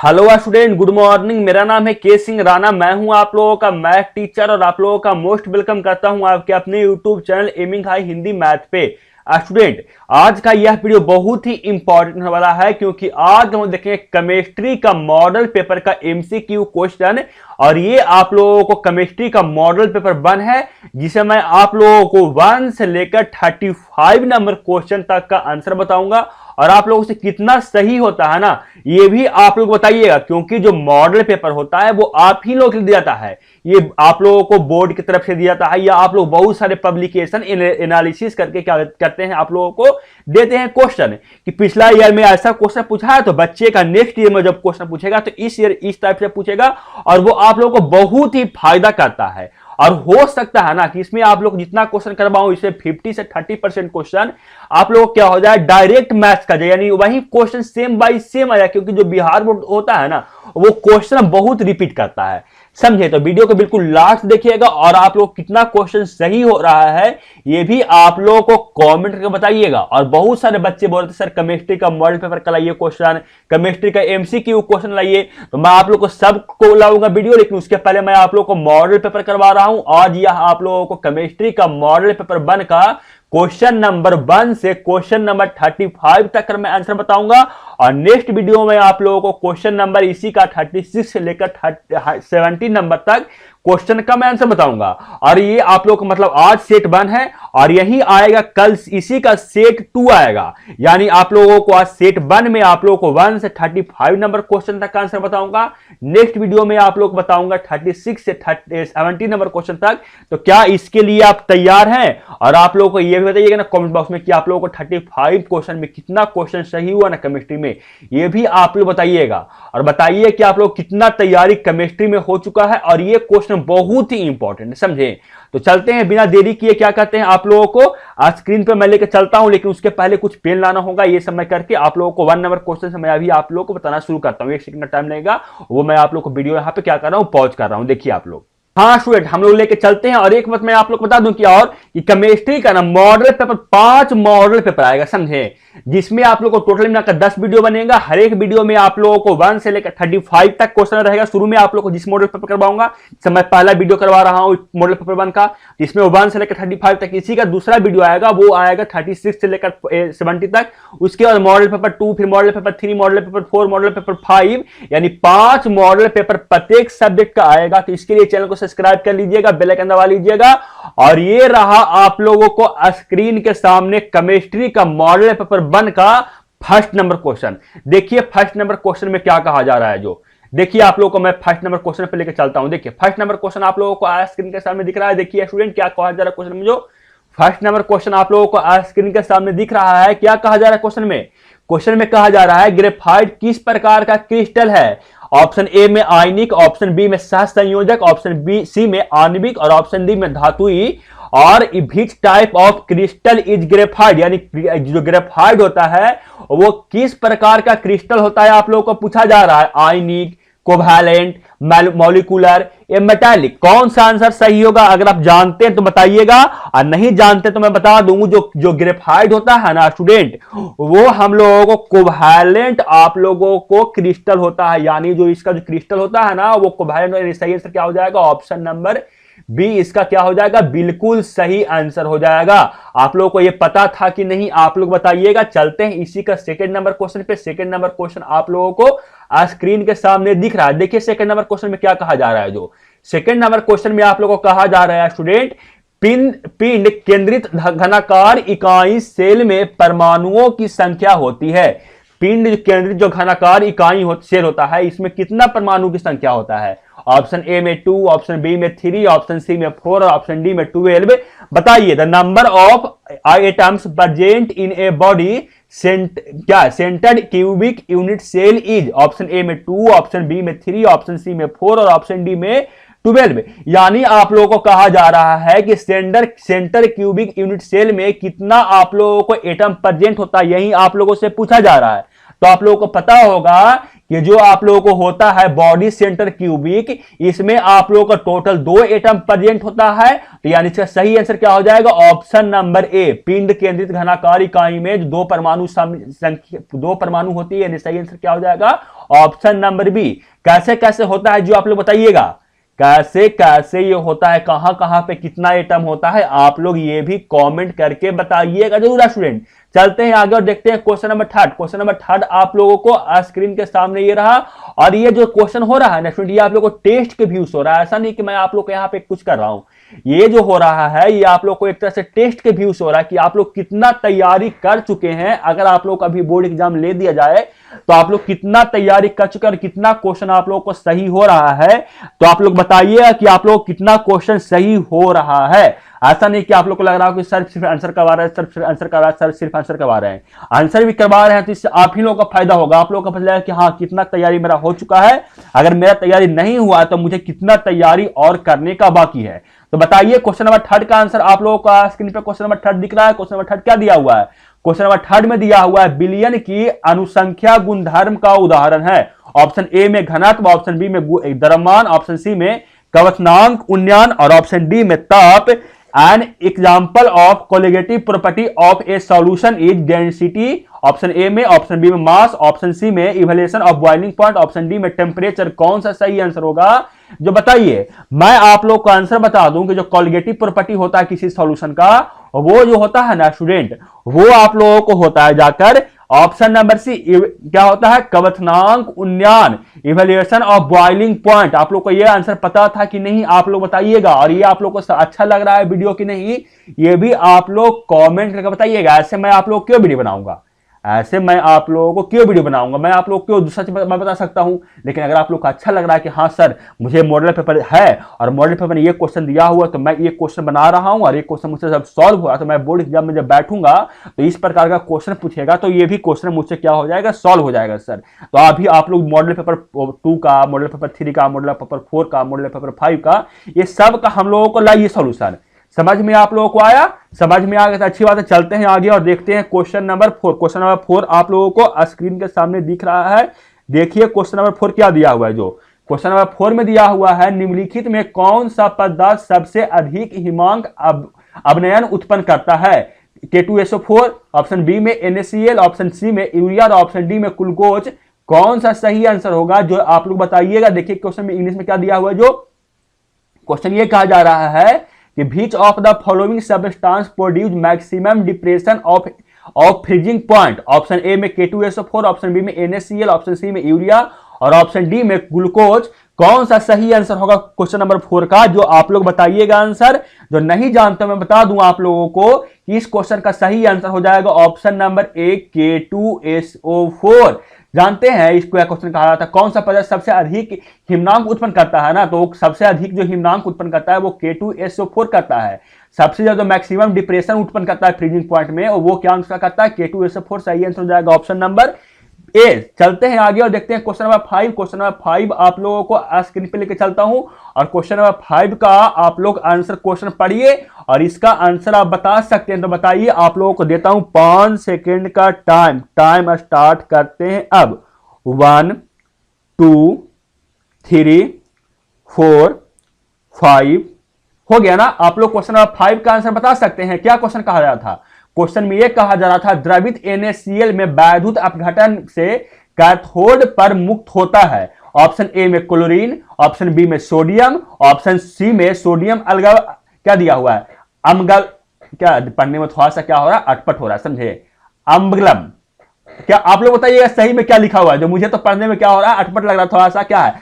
Hello student, good morning. मेरा नाम है के सिंह राणा। मैं हूं आप लोगों का मैथ टीचर और आप लोगों का मोस्ट वेलकम करता हूं आपके अपने YouTube channel aiming high Hindi math पे। स्टूडेंट, आज का यह वीडियो बहुत ही इंपॉर्टेंट होने वाला है क्योंकि आज हम देखेंगे केमिस्ट्री का मॉडल पेपर का एमसीक्यू क्वेश्चन। और ये आप लोगों को केमिस्ट्री का मॉडल पेपर 1 है, जिसे मैं आप लोगों को 1 से लेकर 35 नंबर क्वेश्चन तक का आंसर बताऊंगा। और आप लोगों से कितना सही होता है ना, ये भी आप लोग बताइएगा, क्योंकि जो मॉडल पेपर होता है वो आप ही लोग दिया जाता है। ये आप लोगों को बोर्ड की तरफ से दिया जाता है या आप लोग बहुत सारे पब्लिकेशन एनालिसिस करके क्या करते हैं, आप लोगों को देते हैं क्वेश्चन कि पिछला ईयर में ऐसा क्वेश्चन पूछा है तो बच्चे का नेक्स्ट ईयर में जब क्वेश्चन पूछेगा तो इस ईयर इस टाइप से पूछेगा। और वो आप लोगों को बहुत ही फायदा करता है। और हो सकता है ना कि इसमें आप लोग जितना क्वेश्चन करवाऊं, इसमें 50 से 30% क्वेश्चन आप लोग क्या हो जाए, डायरेक्ट मैथ्स का, यानी वही क्वेश्चन सेम बाय सेम आया, क्योंकि जो बिहार बोर्ड होता है ना वो क्वेश्चन बहुत रिपीट करता है। समझे? तो वीडियो को बिल्कुल लास्ट देखिएगा और आप लोग कितना क्वेश्चन सही हो रहा है ये भी आप लोगों को कमेंट करके बताइएगा। और बहुत सारे बच्चे बोलते सर केमिस्ट्री का मॉडल पेपर का लाइए क्वेश्चन, केमिस्ट्री का एमसीक्यू क्वेश्चन लाइए, तो मैं आप लोग को सबको लाऊंगा वीडियो, लेकिन उसके पहले मैं आप लोग को मॉडल पेपर करवा रहा हूं। आज यह आप लोगों को केमिस्ट्री का मॉडल पेपर 1 का क्वेश्चन नंबर 1 से क्वेश्चन नंबर 35 तक मैं आंसर बताऊंगा। और नेक्स्ट वीडियो में आप लोगों को क्वेश्चन नंबर इसी का 36 से लेकर 70 नंबर तक क्वेश्चन का मैं आंसर बताऊंगा। और ये आप लोग को मतलब आज सेट 1 है और यही आएगा कल इसी का सेट 2 आएगा। यानी आप लोगों को आज सेट 1 में आप लोगों को 1 से 35 नंबर क्वेश्चन तक का आंसर बताऊंगा। नेक्स्ट वीडियो में आप लोग को बताऊंगा 36 से 70 नंबर क्वेश्चन तक। तो क्या इसके लिए आप तैयार हैं? और आप लोगों को यह भी बताइएगा ना कमेंट बॉक्स में कि आप लोगों को 35 क्वेश्चन में कितना क्वेश्चन सही हुआ ना केमिस्ट्री में, ये भी आप लोग बताइएगा। और बताइए कि आप लोग कितना तैयारी केमिस्ट्री में हो चुका है। और ये क्वेश्चन बहुत ही इंपॉर्टेंट है, समझे? तो चलते हैं बिना देरी किए, क्या कहते हैं आप लोगों को आज स्क्रीन पे मैं लेकर चलता हूं, लेकिन उसके पहले कुछ पेन लाना होगा। ये सब मैं करके आप लोगों को 1 नंबर क्वेश्चन से मैं अभी आप लोगों को बताना शुरू करता हूं। 1 सेकंड का टाइम लगेगा, वो मैं आप लोग को वीडियो यहां पे क्या कर रहा हूं, पॉज कर रहा हूं। देखिए आप लोग। हाँ स्टूडेंट, हम लोग लेके चलते हैं। और एक बात मैं आप लोग को बता दूं कि और कि केमिस्ट्री का ना मॉडल पेपर 5 मॉडल पेपर आएगा, समझे? जिसमें आप लोग को टोटल मिलाकर 10 वीडियो बनेगा। हर एक वीडियो में आप लोगों को 1 से लेकर 35 तक क्वेश्चन रहेगा। शुरू में आप लोग को जिस मॉडल पेपर करवाऊंगा, मैं पहला वीडियो करवा रहा हूं मॉडल पेपर 1 का, जिसमें 1 से लेकर 35 तक, इसी का दूसरा वीडियो आएगा, वो आएगा 36 से लेकर 70 तक। उसके बाद मॉडल पेपर 2, फिर model paper 3, model paper 4, model paper 5, यानी 5 मॉडल पेपर प्रत्येक सब्जेक्ट का आएगा। तो इसके लिए चैनल को सब्सक्राइब कर लीजिएगा, बेल आइकन दबा लीजिएगा। और ये रहा आप लोगों को स्क्रीन के सामने केमिस्ट्री का मॉडल पेपर 1 का फर्स्ट नंबर क्वेश्चन। देखिए फर्स्ट नंबर क्वेश्चन में क्या कहा जा रहा है। जो देखिए आप लोगों को मैं फर्स्ट नंबर क्वेश्चन पे लेकर चलता हूं। देखिए फर्स्ट नंबर क्वेश्चन आप लोगों को स्क्रीन के सामने दिख रहा है। देखिए स्टूडेंट, क्या कहा जा रहा है क्वेश्चन में। जो फर्स्ट नंबर क्वेश्चन आप लोगों को स्क्रीन के सामने दिख रहा है, क्या कहा जा रहा है क्वेश्चन में। क्वेश्चन में कहा जा रहा है ग्रेफाइट किस प्रकार का क्रिस्टल है। ऑप्शन ए में आयनिक, ऑप्शन बी में सहसंयोजक, ऑप्शन बी सी में आणविक और ऑप्शन डी में धातुई। और which type of crystal is graphite, यानी जो ग्रेफाइट होता है वो किस प्रकार का क्रिस्टल होता है, आप लोगों को पूछा जा रहा है। आयनिक, कोवैलेंट, मॉलिक्यूलर या मेटालिक, कौन सा आंसर सही होगा? अगर आप जानते हैं तो बताइएगा, और नहीं जानते तो मैं बता दूं जो ग्रेफाइट होता है ना स्टूडेंट, वो हम लोगों को कोवैलेंट आप लोगों को क्रिस्टल होता है। यानी जो इसका जो क्रिस्टल होता है ना वो कोवैलेंट। सही आंसर क्या हो जाएगा? ऑप्शन नंबर बी इसका क्या हो जाएगा? बिल्कुल सही आंसर हो जाएगा। आप लोगों को यह पता था कि नहीं, आप लोग बताइएगा। चलते हैं इसी का सेकंड नंबर क्वेश्चन पे। सेकंड नंबर क्वेश्चन आप लोगों को स्क्रीन के सामने दिख रहा है। देखिए सेकंड नंबर क्वेश्चन में क्या कहा जा रहा है। जो सेकंड नंबर क्वेश्चन में आप लोगों को कहा जा रहा है स्टूडेंट, पिंड केंद्रित घनाकार इकाई सेल में परमाणुओं की संख्या होती है। पिंड केंद्रित जो घनाकार इकाई सेल होता है, इसमें कितना परमाणु की संख्या होता है। ऑप्शन ए में 2, ऑप्शन बी में 3, ऑप्शन सी में 4 और ऑप्शन डी में 12। बताइए the number of atoms present in a body centred cubic unit cell is. Option A में 2, ऑप्शन बी में 3, ऑप्शन सी में 4 और ऑप्शन डी में 12। यानी आप लोगों को कहा जा रहा है कि सेंटर क्यूबिक यूनिट सेल में कितना आप लोगों को एटम प्रेजेंट होता है, यही आप लोगों से पूछा जा रहा है। तो आप लोगों को पता होगा कि जो आप लोगों को होता है बॉडी सेंटर क्यूबिक, इसमें आप लोगों का टोटल 2 एटम प्रेजेंट होता है। तो यानी इसका सही आंसर क्या हो जाएगा? ऑप्शन नंबर ए, पिंड केंद्रित घनाकार इकाई में जो 2 परमाणु होती है। यानी सही आंसर क्या हो जाएगा? Option number B. कैसे कैसे होता है जो आप लोग बताइएगा, कैसे कैसे ये होता है, कहां कहां पे कितना एटम होता है, आप लोग ये भी कमेंट करके बताइएगा जरूर स्टूडेंट। चलते हैं आगे और देखते हैं क्वेश्चन नंबर 3। क्वेश्चन नंबर 3 आप लोगों को स्क्रीन के सामने ये रहा, और ये जो क्वेश्चन हो रहा है ना स्टूडेंट, ये आप लोगों को टेस्ट के व्यूज हो रहा है। ऐसा नहीं कि मैं आप लोग को यहाँ पे कुछ कर रहा हूं, ये जो हो रहा है ये आप लोग को एक तरह से टेस्ट के व्यूज हो रहा है कि आप लोग कितना तैयारी कर चुके हैं। अगर आप लोग अभी बोर्ड एग्जाम ले दिया जाए तो आप लोग कितना तैयारी कर चुके हैं और कितना क्वेश्चन आप लोगों को सही हो रहा है। तो आप लोग बताइएगा कि आप लोग कितना क्वेश्चन सही हो रहा है। ऐसा नहीं कि आप लोग को लग रहा हो कि सर सिर्फ आंसर करवा रहे हैं, सर सिर्फ आंसर करवा रहे हैं, सर सिर्फ आंसर करवा रहे हैं। आंसर भी करवा रहे हैं तो इससे आप ही लोगों का फायदा होगा। आप लोगों का पता चलेगा कि हाँ कितना तैयारी मेरा हो चुका है। अगर मेरा तैयारी नहीं हुआ तो मुझे कितना तैयारी और करने का बाकी है। तो बताइए क्वेश्चन नंबर 3 का आंसर आप लोगों का स्क्रीन पर क्वेश्चन नंबर 3 दिख रहा है। क्वेश्चन नंबर 3 क्या दिया हुआ है? क्वेश्चन नंबर 3 में दिया हुआ है बिलियन की अनुसंख्या गुणधर्म का उदाहरण है। ऑप्शन ए में घनत्व, ऑप्शन बी में द्रव्यमान, ऑप्शन सी में कवचनांक उन्नयन और ऑप्शन डी में ताप। An example of colligative property of A solution is density. Option A में, ऑप्शन बी में मास, ऑप्शन सी में evaluation of boiling point, option D में टेम्परेचर। कौन सा सही आंसर होगा जो बताइए? मैं आप लोग को आंसर बता दूं कि जो कोलिगेटिव प्रॉपर्टी होता है किसी सॉल्यूशन का, वो जो होता है ना स्टूडेंट, वो आप लोगों को होता है जाकर ऑप्शन नंबर सी, क्या होता है? कवचनांक उन्नयन, इवैल्यूएशन ऑफ बॉइलिंग पॉइंट। आप लोग को ये आंसर पता था कि नहीं आप लोग बताइएगा। और ये आप लोग को अच्छा लग रहा है वीडियो की नहीं, ये भी आप लोग कमेंट करके बताइएगा। ऐसे मैं आप लोग क्यों वीडियो बनाऊंगा, ऐसे मैं आप लोगों को क्यों वीडियो बनाऊंगा? मैं आप लोग क्यों सच मैं बता सकता हूं। लेकिन अगर आप लोग को अच्छा लग रहा है कि हाँ सर मुझे मॉडल पेपर है और मॉडल पेपर में ये क्वेश्चन दिया हुआ तो मैं ये क्वेश्चन बना रहा हूं और ये क्वेश्चन मुझसे जब सॉल्व हुआ तो मैं बोर्ड एग्जाम में जब बैठूंगा तो इस प्रकार का क्वेश्चन पूछेगा तो ये भी क्वेश्चन मुझसे क्या हो जाएगा? सॉल्व हो जाएगा सर। तो अभी आप लोग मॉडल पेपर 2 का, मॉडल पेपर 3 का, मॉडल पेपर 4 का, मॉडल पेपर 5 का, ये सब का हम लोगों को लाइए सॉल्यूशन। समझ में आप लोगों को आया? समझ में आ गया तो अच्छी बात है। चलते हैं आगे और देखते हैं क्वेश्चन नंबर 4। क्वेश्चन नंबर 4 आप लोगों को स्क्रीन के सामने दिख रहा है। देखिए क्वेश्चन नंबर 4 क्या दिया हुआ है। जो क्वेश्चन नंबर 4 में दिया हुआ है, निम्नलिखित में कौन सा पदार्थ सबसे अधिक हिमांक अवनयन उत्पन्न करता है? K2SO4, ऑप्शन बी में NaCl, ऑप्शन सी में यूरिया और ऑप्शन डी में ग्लूकोज। कौन सा सही आंसर होगा जो आप लोग बताइएगा। देखिए क्वेश्चन में इंग्लिश में क्या दिया हुआ है। जो क्वेश्चन ये कहा जा रहा है कि which of the following substance produce maximum depression of freezing point? Option A में K2SO4, ऑप्शन बी में NaCl, ऑप्शन सी में यूरिया और ऑप्शन डी में ग्लूकोज। कौन सा सही आंसर होगा क्वेश्चन नंबर 4 का जो आप लोग बताइएगा आंसर। जो नहीं जानते मैं बता दूं आप लोगों को कि इस क्वेश्चन का सही आंसर हो जाएगा ऑप्शन नंबर ए, K2SO4। जानते हैं इसको यह क्वेश्चन कहा जाता है कौन सा पदार्थ सबसे अधिक हिमनांक उत्पन्न करता है ना, तो सबसे अधिक जो हिमनांक उत्पन्न करता है वो K2SO4 करता है। सबसे ज्यादा मैक्सिमम डिप्रेशन उत्पन्न करता है फ्रीजिंग पॉइंट में, और वो क्या आंसर करता है? K2SO4। सही आंसर हो जाएगा ऑप्शन नंबर ए। चलते हैं आगे और देखते हैं क्वेश्चन नंबर 5। क्वेश्चन नंबर 5 आप लोगों को स्क्रीन पे लेके चलता हूं और क्वेश्चन नंबर 5 का आप लोग आंसर क्वेश्चन पढ़िए और इसका आंसर आप बता सकते हैं। तो बताइए, आप लोगों को देता हूं 5 सेकेंड का टाइम स्टार्ट करते हैं अब। 1 2 3 4 5 हो गया ना। आप लोग क्वेश्चन नंबर 5 का आंसर बता सकते हैं। क्या क्वेश्चन कहा जा रहा था? क्वेश्चन में यह कहा जा रहा था द्रवित NaCl में वैद्युत अपघटन से कैथोड पर मुक्त होता है। ऑप्शन ए में क्लोरीन, ऑप्शन बी में सोडियम, ऑप्शन सी में सोडियम अलगा, क्या दिया हुआ है? अम्गल, क्या पढ़ने में थोड़ा सा क्या हो रहा है? अटपट हो रहा है, समझे? अम्बगलम। क्या आप लोग बताइएगा सही में क्या लिखा हुआ है? जो मुझे तो पढ़ने में क्या हो रहा है? अटपट लग रहा है थोड़ा सा। क्या है?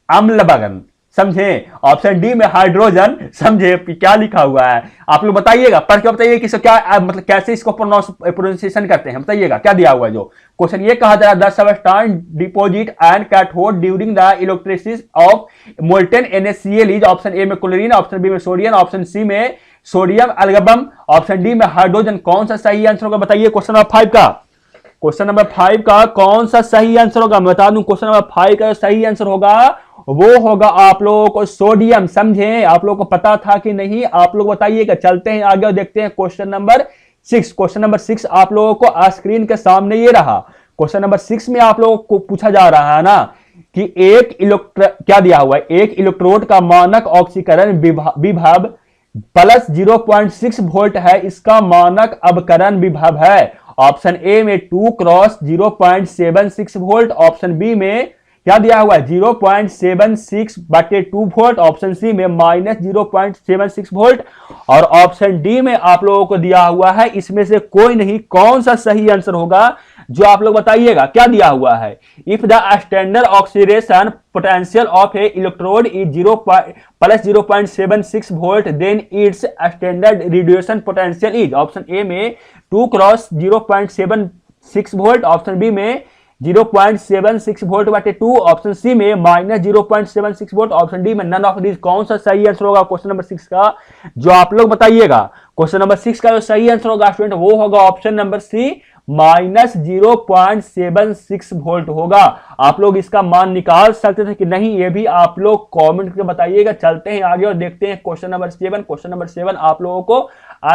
अम्लबगन, समझे? ऑप्शन डी में हाइड्रोजन, समझे? क्या लिखा हुआ है आप लोग बताइएगा, पढ़ के बताइए कि क्या मतलब कैसे इसको प्रोनाउंसिएशन करते हैं, बताइएगा क्या दिया हुआ है। जो क्वेश्चन ये कहा जा रहा है the substance deposit and cathode during the electrolysis of molten NaCl is option A में क्लोरीन, ऑप्शन बी में सोडियम, ऑप्शन सी में सोडियम अल्गबम, ऑप्शन डी में हाइड्रोजन। कौन सा सही आंसर होगा बताइए क्वेश्चन नंबर 5 का। क्वेश्चन नंबर 5 का कौन सा सही आंसर होगा मैं बता दूं। क्वेश्चन नंबर 5 का सही आंसर होगा वो होगा आप लोगों को सोडियम। समझे? आप लोगों को पता था कि नहीं आप लोग बताइएगा। चलते हैं आगे और देखते हैं क्वेश्चन नंबर 6। क्वेश्चन नंबर 6 आप लोगों को स्क्रीन के सामने ये रहा। क्वेश्चन नंबर 6 में आप लोगों को पूछा जा रहा है ना कि क्या दिया हुआ है, एक इलेक्ट्रोड का मानक ऑक्सीकरण विभव प्लस 0.6 वोल्ट है, इसका मानक अवकरण विभव है। ऑप्शन ए में 2 क्रॉस 0.76 वोल्ट, ऑप्शन बी में क्या दिया हुआ है 0.76/2 वोल्ट, ऑप्शन सी में -0.76 वोल्ट और ऑप्शन डी में आप लोगों को दिया हुआ है इसमें से कोई नहीं। कौन सा सही आंसर होगा जो आप लोग बताइएगा। क्या दिया हुआ है, if the standard oxidation potential of a electrode is 0.76 volt then its standard radiation potential is. Option A में 2 क्रॉस 0.76 वोल्ट, ऑप्शन बी में 0.76 वोल्ट बटे 2, ऑप्शन सी में -0.76 वोल्ट, ऑप्शन डी में नन ऑफ दिस। कौन सा सही answer होगा question number 6 का जो आप लोग बताइएगा। क्वेश्चन नंबर 6 का जो सही आंसर होगा स्टूडेंट वो होगा ऑप्शन नंबर सी -0.76 वोल्ट होगा। आप लोग इसका मान निकाल सकते थे कि नहीं, ये भी आप लोग कमेंट करके बताइएगा। चलते हैं आगे और देखते हैं क्वेश्चन नंबर 7। क्वेश्चन नंबर 7 आप लोगों को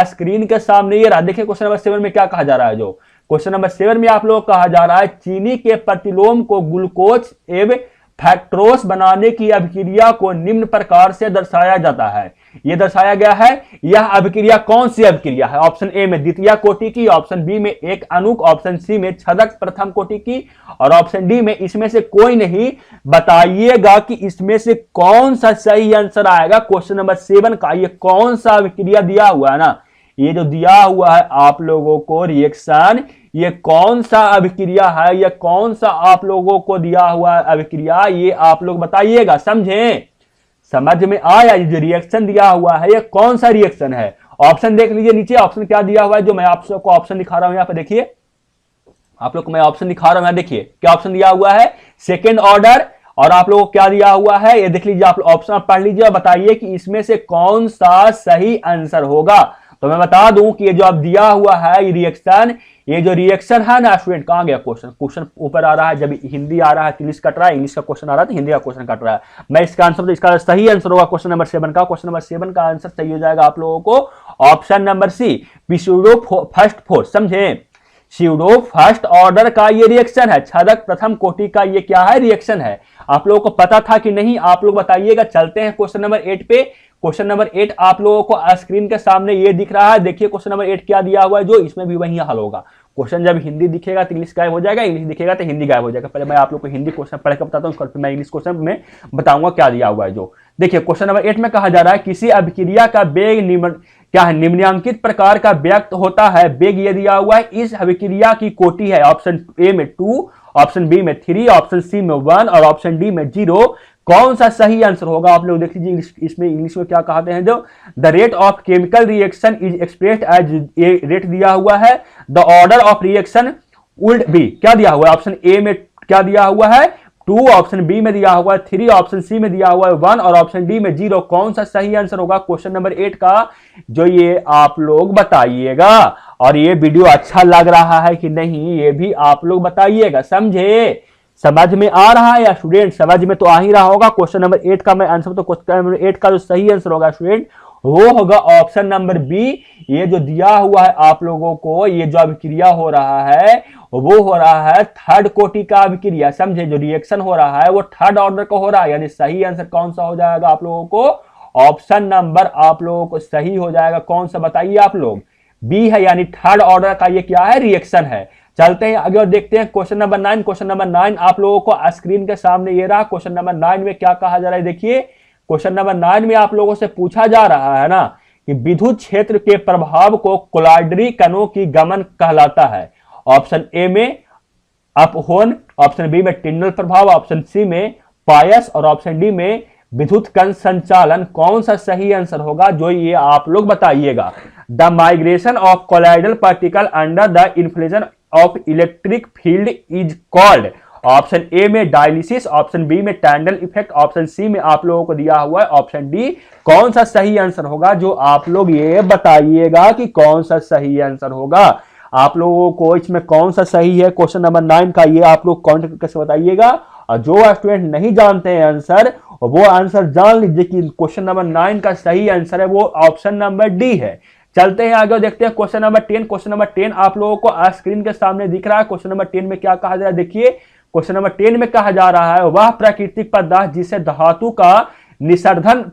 स्क्रीन के सामने ये रहा। देखिए क्वेश्चन नंबर 7 में क्या कहा जा रहा है। जो क्वेश्चन नंबर 7 में आप लोग कहा जा रहा है चीनी के प्रतिलोम को ग्लूकोज एवं फैक्ट्रोस बनाने की अभिक्रिया को निम्न प्रकार से दर्शाया जाता है। यह दर्शाया गया है, यह अभिक्रिया कौन सी अभिक्रिया है। ऑप्शन ए में द्वितीय कोटि की, ऑप्शन बी में एक अणुक, ऑप्शन सी में छदक प्रथम कोटि की और ऑप्शन डी में इसमें से कोई नहीं। बताइएगा कि इसमें से कौन सा सही आंसर आएगा। क्वेश्चन नंबर 7 का ये कौन सा अभिक्रिया दिया हुआ है ना, ये जो दिया हुआ है आप लोगों को रिएक्शन, ये कौन सा अभिक्रिया है, ये कौन सा आप लोगों को दिया हुआ है अभिक्रिया, ये आप लोग बताइएगा। समझें, समझ में आया। ये जो रिएक्शन दिया हुआ है ये कौन सा रिएक्शन है। ऑप्शन देख लीजिए नीचे, ऑप्शन क्या दिया हुआ है जो मैं आप सबको ऑप्शन दिखा रहा हूं यहाँ पे देखिए। आप लोग को मैं ऑप्शन दिखा रहा हूं, देखिए क्या ऑप्शन दिया हुआ है, सेकेंड ऑर्डर। और आप लोगों को क्या दिया हुआ है ये देख लीजिए, आप ऑप्शन पढ़ लीजिए और बताइए कि इसमें से कौन सा सही आंसर होगा। तो मैं बता दूं कि ये जो आप दिया हुआ है ये रिएक्शन, ये जो रिएक्शन है ना स्टूडेंट, कहां गया क्वेश्चन ऊपर आ रहा है। जब हिंदी आ रहा है तो इंग्लिश कट रहा है, इंग्लिश का क्वेश्चन आ रहा है तो हिंदी का क्वेश्चन कट रहा है। मैं इसका आंसर, तो इसका सही आंसर होगा क्वेश्चन नंबर 7 का। क्वेश्चन नंबर 7 का आंसर सही हो जाएगा आप लोगों को option number C, pseudo first force. समझे, स्यूडो फर्स्ट ऑर्डर का ये रिएक्शन है, छदक प्रथम कोटि का ये क्या है रिएक्शन है। आप लोगों को पता था कि नहीं, आप लोग बताइएगा। चलते हैं क्वेश्चन नंबर 8 पे। क्वेश्चन नंबर 8 आप लोगों को स्क्रीन के सामने ये दिख रहा है। देखिए क्वेश्चन नंबर 8 क्या दिया हुआ है, जो इसमें भी वही हल होगा। क्वेश्चन जब हिंदी दिखेगा तो इंग्लिश गायब हो जाएगा, इंग्लिश दिखेगा तो हिंदी गायब हो जाएगा। पहले मैं आप लोग को हिंदी क्वेश्चन पढ़ के बताता हूं, उसके बाद मैं इंग्लिश क्वेश्चन में बताऊंगा क्या दिया हुआ है। जो देखिए क्वेश्चन नंबर 8 में कहा जा रहा है किसी अभिक्रिया का वेग क्या है, निम्नलिखित प्रकार का व्यक्त होता है। वेग ये दिया हुआ है, इस अभिक्रिया की कोटि है। ऑप्शन ए में 2, ऑप्शन बी में 3, ऑप्शन सी में 1 और ऑप्शन डी में 0। कौन सा सही आंसर होगा आप लोग देख लीजिए। इसमें इंग्लिश में क्या कहते हैं, जो the rate of chemical reaction is expressed as, ये रेट दिया हुआ है। The order of reaction would be, क्या दिया हुआ है, ऑप्शन ए में क्या दिया हुआ है 2, ऑप्शन बी में दिया हुआ है 3, ऑप्शन सी में दिया हुआ है 1 और ऑप्शन डी में 0। कौन सा सही आंसर होगा क्वेश्चन नंबर 8 का, जो ये आप लोग बताइएगा। और ये वीडियो अच्छा लग रहा है कि नहीं ये भी आप लोग बताइएगा। समझे, समझ में आ रहा है या स्टूडेंट, समझ में तो आ ही रहा होगा। क्वेश्चन नंबर 8 का मैं आंसर, तो क्वेश्चन नंबर 8 का जो सही आंसर होगा स्टूडेंट वो होगा ऑप्शन नंबर बी। ये जो दिया हुआ है आप लोगों को, ये जो अभिक्रिया हो रहा है वो हो रहा है थर्ड कोटि का अभिक्रिया। समझे, जो रिएक्शन हो रहा है वो थर्ड ऑर्डर का हो रहा है। यानी सही आंसर कौन सा हो जाएगा आप लोगों को, ऑप्शन नंबर आप लोगों को सही हो जाएगा। कौन सा बताइए आप लोग, बी है, यानी थर्ड ऑर्डर का ये क्या है रिएक्शन है। चलते हैं आगे और देखते हैं क्वेश्चन नंबर 9। क्वेश्चन नंबर 9 आप लोगों को स्क्रीन के सामने ये रहा। क्वेश्चन नंबर 9 में क्या कहा जा रहा है, देखिए क्वेश्चन नंबर 9 में आप लोगों से पूछा जा रहा है ना कि विद्युत क्षेत्र के प्रभाव को कोलाइडरी कणों की गमन कहलाता है। ऑप्शन ए में अपहोन, ऑप्शन बी में टिंडल प्रभाव, ऑप्शन सी में पायस और ऑप्शन डी में विद्युत कण संचालन। कौन सा सही आंसर होगा, जो ये आप लोग बताइएगा। The migration of colloidal particle under the influence of electric field is called. Option A में डायलिसिस, ऑप्शन बी में टैंडल इफेक्ट, ऑप्शन सी में आप लोगों को दिया हुआ है ऑप्शन डी। कौन सा सही आंसर होगा, जो आप लोग ये बताइएगा कि कौन सा सही आंसर होगा। आप लोगों को इसमें कौन सा सही है क्वेश्चन नंबर 9 का, ये आप लोग कमेंट करके बताइएगा। और जो स्टूडेंट नहीं जानते हैं आंसर, वो आंसर जान लीजिए कि क्वेश्चन नंबर 9 का सही आंसर है वो ऑप्शन नंबर डी है। चलते हैं आगे और देखते हैं क्वेश्चन नंबर 10। क्वेश्चन नंबर 10 आप लोगों को स्क्रीन के सामने दिख रहा है। क्वेश्चन नंबर 10 में क्या कहा जा रहा है, देखिए क्वेश्चन नंबर 10 में कहा जा रहा है वह प्राकृतिक पदार्थ जिसे धातु का निसर्धन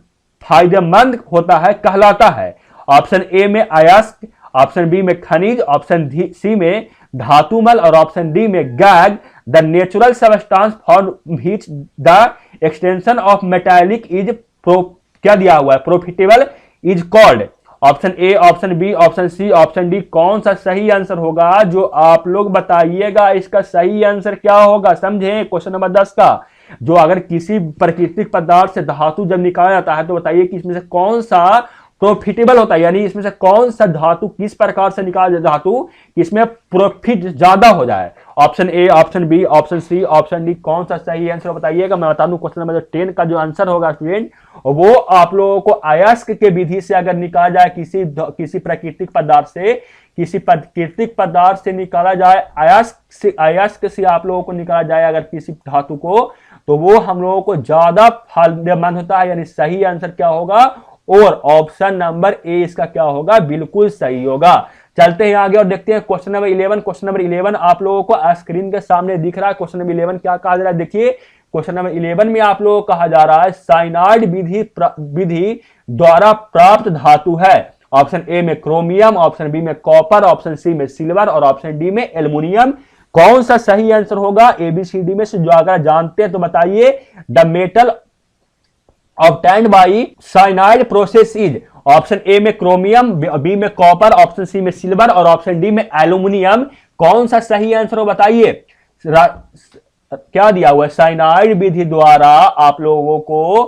फायदेमंद होता है कहलाता है। ऑप्शन ए में अयस्क, ऑप्शन बी में खनिज, ऑप्शन सी में धातुमल और ऑप्शन डी में गैग। The natural substance for which the extension of metallic is क्या दिया हुआ है, profitable is called. Option A, option B, option C, option D, कौन सा सही आंसर होगा जो आप लोग बताइएगा इसका सही आंसर क्या होगा। समझे क्वेश्चन नंबर 10 का, जो अगर किसी प्राकृतिक पदार्थ से धातु जब निकाला जाता है तो बताइए कि इसमें से कौन सा प्रॉफिटेबल होता है, यानी इसमें से कौन सा धातु किस प्रकार से निकाला जाए धातु इसमें प्रॉफिट ज्यादा हो जाए। Option A, option B, option C, option D, कौन सा सही आंसर बताइएगा। मैं बता दूं क्वेश्चन नंबर 10 का जो आंसर होगा स्टूडेंट वो आप लोगों को अयस्क के विधि से अगर निकाला जाए किसी प्राकृतिक पदार्थ से, किसी प्राकृतिक पदार्थ से निकाला जाए अयस्क से आप लोगों को निकाला जाए अगर किसी धातु को, तो वो हम लोगों को ज्यादा फायदेमंद होता है, यानी सही आंसर क्या होगा, और ऑप्शन नंबर ए इसका क्या होगा, बिल्कुल सही होगा। चलते हैं आगे और देखते हैं क्वेश्चन नंबर 11। क्वेश्चन नंबर 11 आप लोगों को स्क्रीन के सामने दिख रहा है। क्वेश्चन नंबर 11 क्या कहा जा रहा है, देखिए क्वेश्चन नंबर 11 में आप लोगों को कहा जा रहा है साइनाइड विधि द्वारा प्राप्त धातु है। ऑप्शन ए में क्रोमियम, ऑप्शन बी में कॉपर, ऑप्शन सी में सिल्वर और ऑप्शन डी में एल्युमिनियम। कौन सा सही आंसर होगा एबीसीडी में से जो अगर जानते हैं तो बताइए। The metal obtained by cyanide process is, option A में क्रोमियम, बी में कॉपर, ऑप्शन सी में सिल्वर और ऑप्शन डी में एल्युमिनियम। कौन सा सही आंसर हो बताइए। क्या दिया हुआ है, साइनाइड विधि द्वारा आप लोगों को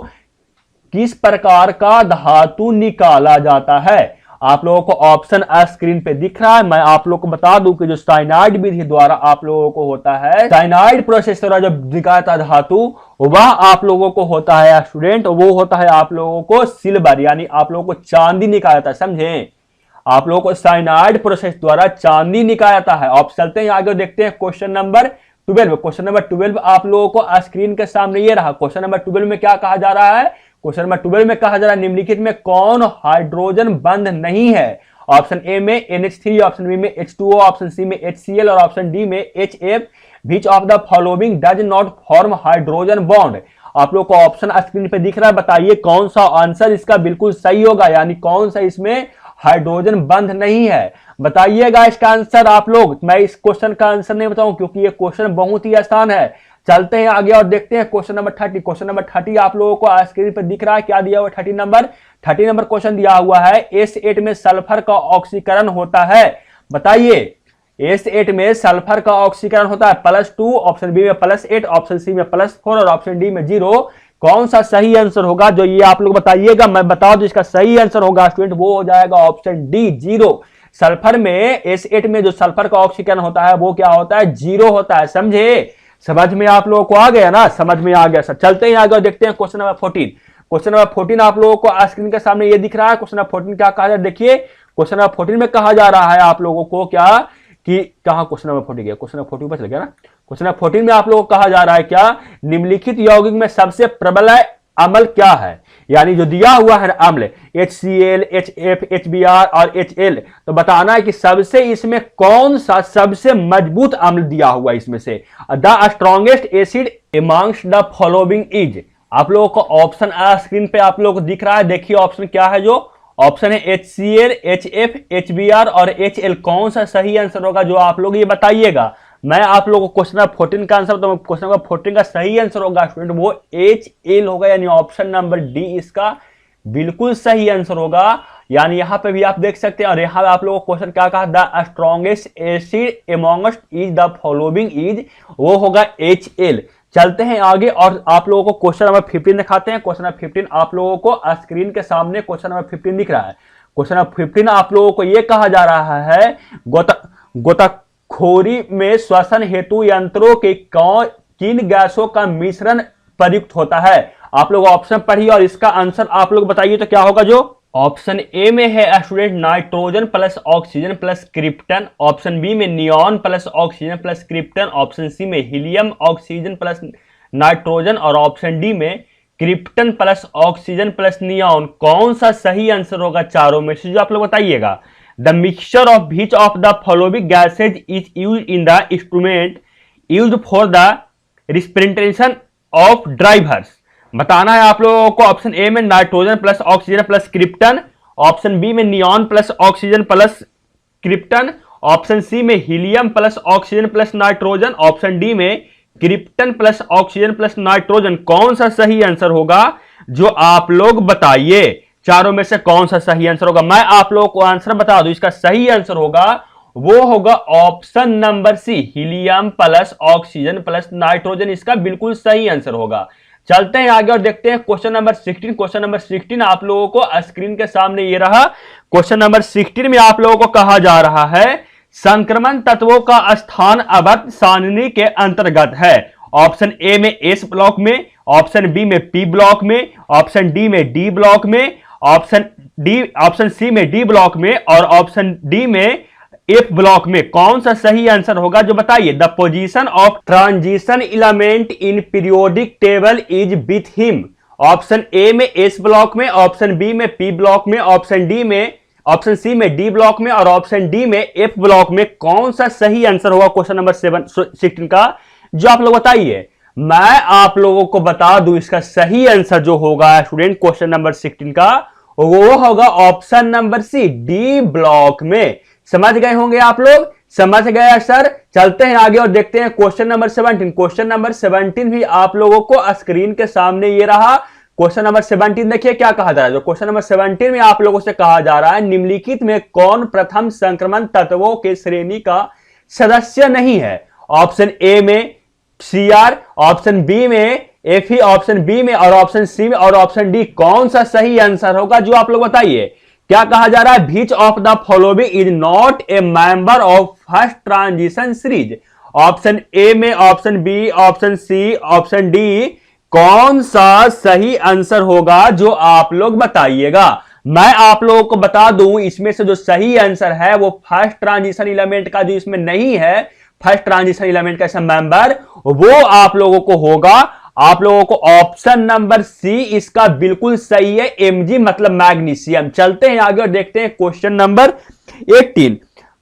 किस प्रकार का धातु निकाला जाता है। आप लोगों को ऑप्शन स्क्रीन पे दिख रहा है। मैं आप लोगों को बता दूं कि जो साइनाइड विधि द्वारा आप लोगों को होता है, साइनाइड प्रोसेस द्वारा जब निकालता धातु वह आप लोगों को होता है स्टूडेंट, वो होता है आप लोगों को सिल्वर, यानी आप लोगों को चांदी निकालता है। समझे, आप लोगों को साइनाइड प्रोसेस द्वारा चांदी निकालता है। आप चलते हैं आगे देखते हैं क्वेश्चन नंबर 12। क्वेश्चन नंबर 12 आप लोगों को स्क्रीन के सामने ये रहा। क्वेश्चन नंबर 12 में क्या कहा जा रहा है, क्वेश्चन नंबर 12 में कहा जा रहा है निम्नलिखित में कौन हाइड्रोजन बंध नहीं है। ऑप्शन ए में NH3, ऑप्शन बी में H2O, ऑप्शन सी में HCl और ऑप्शन डी में HF। Which of the following does not form hydrogen bond. आप लोग को ऑप्शन स्क्रीन पे दिख रहा है, बताइए कौन सा आंसर इसका बिल्कुल सही होगा, यानी कौन सा इसमें हाइड्रोजन बंध नहीं है। बताइएगा इसका आंसर आप लोग। मैं इस क्वेश्चन का आंसर नहीं बताऊं क्योंकि ये क्वेश्चन बहुत ही आसान है। चलते हैं आगे और देखते हैं क्वेश्चन नंबर 30। क्वेश्चन नंबर 30 आप लोगों को स्क्रीन पर दिख रहा है, क्या दिया हुआ 30 नंबर क्वेश्चन दिया हुआ है S8 में सल्फर का ऑक्सीकरण होता है। बताइए S8 में सल्फर का ऑक्सीकरण होता है +2, ऑप्शन बी में +8, ऑप्शन सी में +4 और ऑप्शन डी में 0। कौन सा सही आंसर होगा जो ये आप लोग बताइएगा। मैं बता दूं इसका सही आंसर होगा स्टूडेंट, वो हो जाएगा ऑप्शन डी 0। सल्फर में S8 में जो सल्फर का ऑक्सीकरण होता है वो क्या होता है, 0 होता है। समझे, समझ में आप लोगों को आ गया ना, समझ में आ गया सर। चलते हैं आगे और देखते हैं क्वेश्चन नंबर 14। क्वेश्चन नंबर 14 आप लोगों को स्क्रीन के सामने ये दिख रहा है। क्वेश्चन नंबर 14 क्या कहा जा रहा है, देखिए क्वेश्चन नंबर 14 में कहा जा रहा है आप लोगों को क्या कि कहां क्वेश्चन नंबर 40 गया, क्वेश्चन नंबर 40 पर चल गया ना। क्वेश्चन नंबर 14 में आप लोगों को कहा जा रहा है क्या, निम्नलिखित यौगिक में सबसे प्रबल अम्ल क्या है, यानी जो दिया हुआ है अम्ल HCl, HF, HBr और HL, तो बताना है कि सबसे इसमें कौन सा सबसे मजबूत अम्ल दिया हुआ है इसमें से। The strongest acid amongst the following is. आप लोगों को ऑप्शन स्क्रीन पे आप लोगों को दिख रहा है, देखिए ऑप्शन क्या है। जो ऑप्शन है HCl, HF, HBr और HL। कौन सा सही आंसर होगा जो आप लोग ये बताइएगा। मैं आप लोगों को क्वेश्चन नंबर 14 का आंसर, तो क्वेश्चन नंबर 14 का सही आंसर होगा स्टूडेंट वो HL होगा, यानी ऑप्शन नंबर डी इसका बिल्कुल सही आंसर होगा। यानी यहां पे भी आप देख सकते हैं, और यहां आप लोगों को क्वेश्चन क्या कहा, the strongest acid amongst is the following is, वो होगा HL। चलते हैं आगे और आप लोगों को क्वेश्चन नंबर 15 दिखाते हैं। क्वेश्चन नंबर 15 आप लोगों को स्क्रीन के सामने क्वेश्चन नंबर 15 दिख रहा है। क्वेश्चन नंबर 15 आप लोगों को यह कहा जा रहा है गोताखोरी में श्वसन हेतु यंत्रों के किन गैसों का मिश्रण प्रयुक्त होता है। आप लोग ऑप्शन पढ़िए और इसका आंसर आप लोग बताइए तो क्या होगा। जो ऑप्शन ए में है student nitrogen plus oxygen plus krypton, option B में neon plus oxygen plus krypton, option C में हीलियम ऑक्सीजन प्लस नाइट्रोजन और ऑप्शन डी में krypton plus oxygen plus neon, कौन सा सही आंसर होगा चारों में से, जो आप लोग बताइएगा। The mixture of which of the following gases is use in the instrument use for the respiration of drivers. बताना है आप लोगों को। ऑप्शन ए में nitrogen plus oxygen plus krypton, option B में neon plus oxygen plus krypton, option C में helium plus oxygen plus nitrogen, option D में krypton plus oxygen plus nitrogen. कौन सा सही आंसर होगा जो आप लोग बताइए, चारों में से कौन सा सही आंसर होगा। मैं आप लोगों को आंसर बता दूं, इसका सही आंसर होगा वो होगा option number C, helium plus oxygen plus nitrogen, इसका बिल्कुल सही आंसर होगा। चलते हैं आगे और देखते हैं क्वेश्चन नंबर 16। क्वेश्चन नंबर 16 आप लोगों को स्क्रीन के सामने ये रहा। क्वेश्चन नंबर 16 में आप लोगों को कहा जा रहा है संक्रमण तत्वों का स्थान अवध सारणी के अंतर्गत है। ऑप्शन ए में एस ब्लॉक में, ऑप्शन बी में पी ब्लॉक में, ऑप्शन डी में डी ब्लॉक में, ऑप्शन सी में डी ब्लॉक में और ऑप्शन डी में एफ ब्लॉक में। कौन सा सही आंसर होगा जो बताइए। The position of transition element in periodic table is with him. Option A में एस ब्लॉक में, ऑप्शन बी में पी ब्लॉक में, ऑप्शन सी में डी ब्लॉक में और ऑप्शन डी में एफ ब्लॉक में। कौन सा सही आंसर होगा क्वेश्चन नंबर 16 का, जो आप लोग बताइए। मैं आप लोगों को बता दूं इसका सही आंसर जो होगा स्टूडेंट क्वेश्चन नंबर 16 का, वो होगा option number C, D block में। समझ गए होंगे आप लोग, समझ गए सर। चलते हैं आगे और देखते हैं क्वेश्चन नंबर 17। क्वेश्चन नंबर 17 भी आप लोगों को स्क्रीन के सामने ये रहा। क्वेश्चन नंबर 17 देखिए क्या कहा जा रहा है। जो क्वेश्चन नंबर 17 में आप लोगों से कहा जा रहा है, निम्नलिखित में कौन प्रथम संक्रमण तत्वों के श्रेणी का सदस्य नहीं है। ऑप्शन ए में सीआर, ऑप्शन बी में एफ, ऑप्शन बी में और ऑप्शन सी में और ऑप्शन डी। कौन सा सही आंसर होगा जो आप लोग बताइए। क्या कहा जा रहा है, which of the following is not a member of first transition series. Option A में option B, option C, option D. कौन सा सही आंसर होगा जो आप लोग बताइएगा। मैं आप लोगों को बता दूं, इसमें से जो सही आंसर है वो फर्स्ट ट्रांजिशन एलिमेंट का जो इसमें नहीं है, फर्स्ट ट्रांजिशन एलिमेंट का ऐसा मेंबर, वो आप लोगों को होगा, आप लोगों को ऑप्शन नंबर सी इसका बिल्कुल सही है, एमजी मतलब मैग्नीशियम। चलते हैं आगे और देखते हैं क्वेश्चन नंबर 18।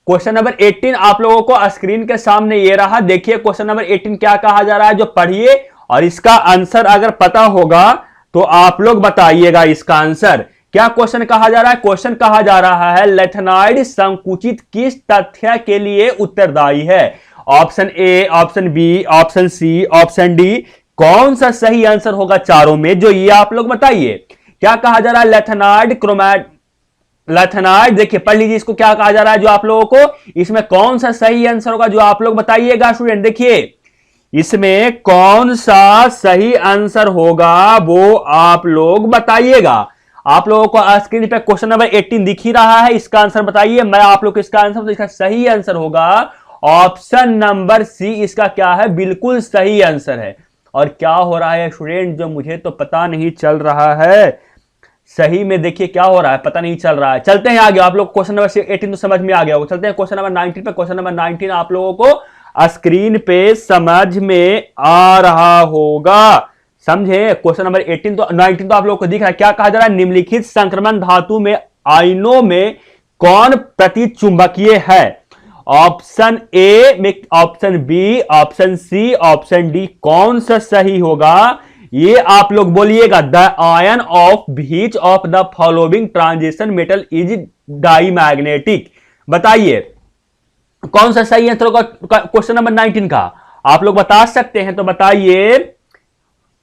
क्वेश्चन नंबर 18 आप लोगों को स्क्रीन के सामने ये रहा। देखिए क्वेश्चन नंबर 18 क्या कहा जा रहा है, जो पढ़िए और इसका आंसर अगर पता होगा तो आप लोग बताइएगा इसका आंसर। क्या क्वेश्चन कहा जा रहा है, क्वेश्चन कहा जा रहा है लेथेनाइड संकुचित किस तथ्य के लिए उत्तरदायी है। Option A, option B, option C, option D. कौन सा सही आंसर होगा चारों में, जो ये आप लोग बताइए। क्या कहा जा रहा है, लेथेनाइड देखिए पढ़ लीजिए इसको, क्या कहा जा रहा है जो आप लोगों को। इसमें कौन सा सही आंसर होगा जो आप लोग बताइएगा स्टूडेंट। देखिए इसमें कौन सा सही आंसर होगा वो आप लोग बताइएगा। आप लोगों को स्क्रीन पे क्वेश्चन नंबर 18 दिख ही रहा है, इसका आंसर बताइए। मैं आप लोग को इसका आंसर, तो इसका सही आंसर होगा ऑप्शन नंबर सी, इसका क्या है, बिल्कुल सही आंसर है। और क्या हो रहा है स्टूडेंट, जो मुझे तो पता नहीं चल रहा है सही में, देखिए क्या हो रहा है, पता नहीं चल रहा है। चलते हैं आगे, आप लोग क्वेश्चन नंबर 18 तो समझ में आ गया होगा। चलते हैं क्वेश्चन नंबर 19 पे। क्वेश्चन नंबर 19 आप लोगों को स्क्रीन पे समझ में आ रहा होगा, समझे। क्वेश्चन नंबर 19 तो आप लोगों को दिख रहा है। क्या कहा जा रहा है, निम्नलिखित संक्रमण धातु में आयनों में कौन प्रतिचुंबकीय है। ऑप्शन ए में option B, option C, option D. कौन सा सही होगा ये आप लोग बोलिएगा। The ion of which of the following transition metal is diamagnetic. बताइए कौन सा सही आंसर होगा क्वेश्चन नंबर 19 का, आप लोग बता सकते हैं तो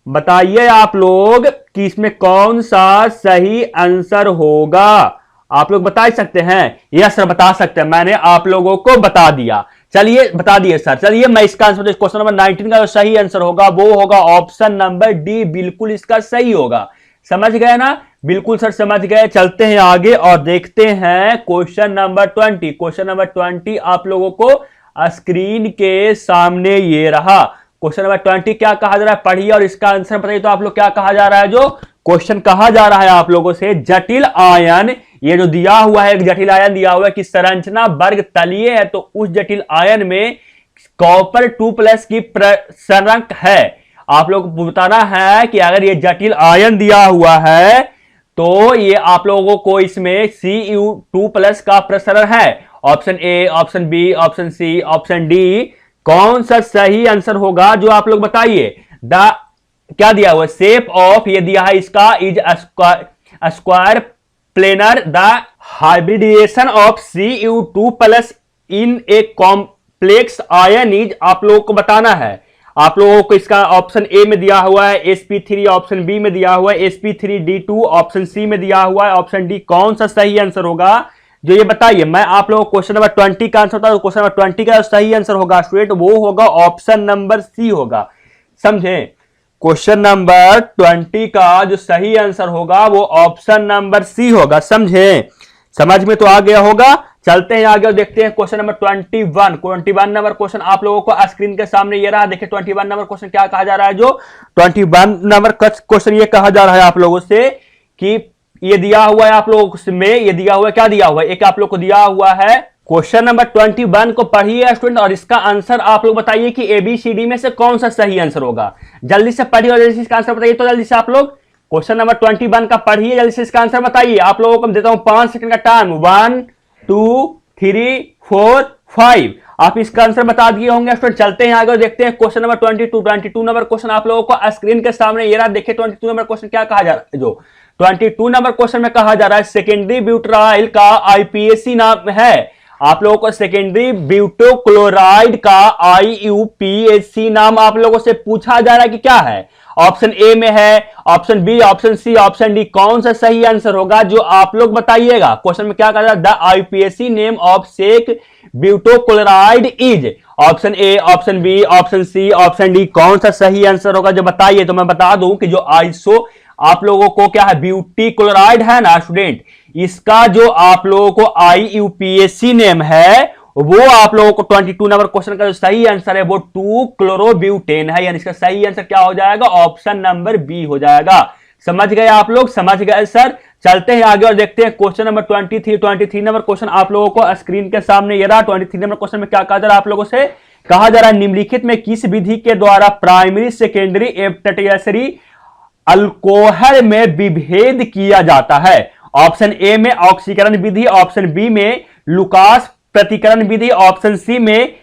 बताइए आप लोग कि इसमें कौन सा सही आंसर होगा। आप लोग बता सकते हैं, यस सर बता सकते हैं, मैंने आप लोगों को बता दिया। चलिए बता दिए सर। चलिए मैं इसका आंसर, क्वेश्चन नंबर 19 का जो सही आंसर होगा वो होगा ऑप्शन नंबर डी, बिल्कुल इसका सही होगा। समझ गए ना, बिल्कुल सर समझ गए। चलते हैं आगे और देखते हैं क्वेश्चन नंबर 20। क्वेश्चन नंबर 20 आप लोगों को स्क्रीन के सामने ये रहा। क्वेश्चन नंबर 20 क्या कहा जा रहा है, पढ़िए और इसका आंसर बताइए। तो आप लोग क्या कहा जा रहा है, जो क्वेश्चन कहा जा रहा है आप लोगों से, जटिल आयन, ये जो दिया हुआ है एक जटिल आयन दिया हुआ है कि संरचना वर्ग तलीय है, तो उस जटिल आयन में कॉपर 2+ की प्रसरक है। आप लोग को बताना है कि अगर ये जटिल आयन दिया हुआ है तो ये आप लोगों को इसमें Cu2+ का प्रसरण है। Option A, option B, option C, option D, कौन सा सही आंसर होगा जो आप लोग बताइए। द क्या दिया हुआ, शेप ऑफ ये दिया है इसका is square planar, the hybridization of Cu2+ in a complex ion is, आप लोगों को बताना है। आप लोगों को इसका ऑप्शन ए में दिया हुआ है sp3, ऑप्शन बी में दिया हुआ है sp3d2, ऑप्शन सी में दिया हुआ है ऑप्शन डी। कौन सा सही आंसर होगा जो ये बताइए। मैं आप लोगों को क्वेश्चन नंबर 20 का आंसर बता, क्वेश्चन नंबर 20 का सही आंसर होगा स्टूडेंट वो होगा ऑप्शन नंबर सी होगा, समझे। क्वेश्चन नंबर 20 का जो सही आंसर होगा वो ऑप्शन नंबर सी होगा, समझे। समझ में तो आ गया होगा। चलते हैं आगे और देखते हैं क्वेश्चन नंबर 21 नंबर क्वेश्चन आप लोगों को स्क्रीन के सामने ये रहा। देखिए 21 नंबर क्वेश्चन क्या कहा जा रहा है, जो 21 नंबर क्वेश्चन ये कहा जा रहा है आप लोगों से कि ये दिया हुआ है आप लोगों में, ये दिया हुआ है, क्या दिया हुआ है, एक आप लोग को दिया हुआ है क्वेश्चन नंबर 21 को पढ़िए स्टूडेंट और इसका आंसर आप लोग बताइए कि ABCD में से कौन सा सही आंसर होगा। जल्दी से पढ़िए और जल्दी से इसका आंसर बताइए। तो जल्दी से आप लोग क्वेश्चन नंबर 21 का पढ़िए, जल्दी से इसका आंसर बताइए। आप लोगों को मैं देता हूं 5 सेकंड का टाइम। 1 2 3 4 5 आप इसका आंसर बता दिए होंगे स्टूडेंट। चलते हैं आगे और देखते हैं क्वेश्चन नंबर 22 नंबर क्वेश्चन आप लोगों को स्क्रीन के सामने ये रहा। देखिए 22 नंबर क्वेश्चन क्या कहा जा रहा है, जो 22 नंबर क्वेश्चन में कहा जा रहा है सेकेंडरी ब्यूटाइल का IUPAC नाम है। आप लोगों को सेकेंडरी ब्यूटोक्लोराइड का IUPAC नाम आप लोगों से पूछा जा रहा है कि क्या है। ऑप्शन ए में है, option B, option C, option D, कौन सा सही आंसर होगा जो आप लोग बताइएगा। क्वेश्चन में क्या कहा जा रहा है, the IUPAC name of sec butochloride is, option A, option B, option C, option D, कौन सा सही आंसर होगा जो बताइए। तो मैं बता दूं कि जो आइसो आप लोगों को क्या है ब्यूटी क्लोराइड है ना स्टूडेंट, इसका जो आप लोगों को IUPAC नेम है वो आप लोगों को 22 नंबर क्वेश्चन का जो सही आंसर है वो 2-क्लोरोब्यूटेन है, यानी इसका सही आंसर क्या हो जाएगा, ऑप्शन नंबर बी हो जाएगा। समझ गए आप लोग, समझ गए सर। चलते हैं आगे और देखते हैं क्वेश्चन नंबर 23 नंबर क्वेश्चन आप लोगों को स्क्रीन के सामने ये रहा। 23 नंबर क्वेश्चन में क्या कहा जा रहा है आप लोगों से, कहा जा रहा है निम्नलिखित में किस विधि के द्वारा प्राइमरी, सेकेंडरी एवं टर्टियरी अल्कोहल में विभेद किया जाता है। ऑप्शन ए में ऑक्सीकरण विधि, ऑप्शन बी में लुकास प्रतिकरण विधि, ऑप्शन सी में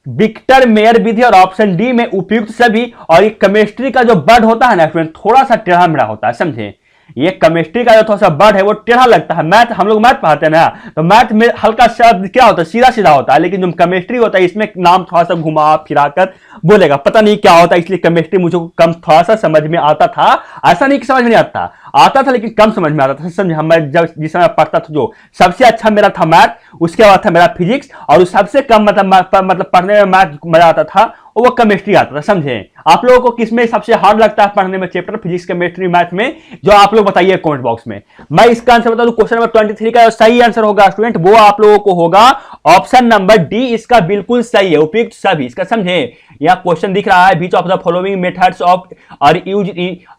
विक्टर मेयर विधि और ऑप्शन डी में उपयुक्त सभी। और ये केमिस्ट्री का जो वर्ड होता है ना स्टूडेंट थोड़ा सा टेढ़ा मेढ़ा होता है, समझे। ये केमिस्ट्री का जो थोड़ा सा वर्ड है वो टेढ़ा लगता है। मैथ हम लोग मैथ पढ़ाते हैं ना, तो मैथ में हल्का शब्द क्या होता है, सीधा सीधा होता है, लेकिन जो केमिस्ट्री होता है इसमें नाम थोड़ा सा घुमा फिरा कर बोलेगा, पता नहीं क्या होता है। इसलिए केमिस्ट्री मुझे कम थोड़ा सा समझ में आता था, ऐसा नहीं कि समझ में नहीं आता था लेकिन कम समझ में आता था, समझे। हम जब जिस समय पढ़ता था जो सबसे अच्छा मेरा था मैथ, उसके बाद था मेरा फिजिक्स, और सबसे कम मतलब पढ़ने में मैथ मजा आता था वो केमिस्ट्री आता था, समझे। आप लोगों को किसमें सबसे हार्ड लगता है पढ़ने में चैप्टर, फिजिक्स, केमिस्ट्री, मैथ में, जो आप लोग बताइए कमेंट बॉक्स में। मैं इसका आंसर बता दूं, क्वेश्चन नंबर 23 का सही आंसर होगा स्टूडेंट वो आप लोगों को होगा ऑप्शन नंबर डी, इसका बिल्कुल सही है, उपयुक्त सभी। इसका समझे, यह क्वेश्चन दिख रहा है, which of the following methods of are use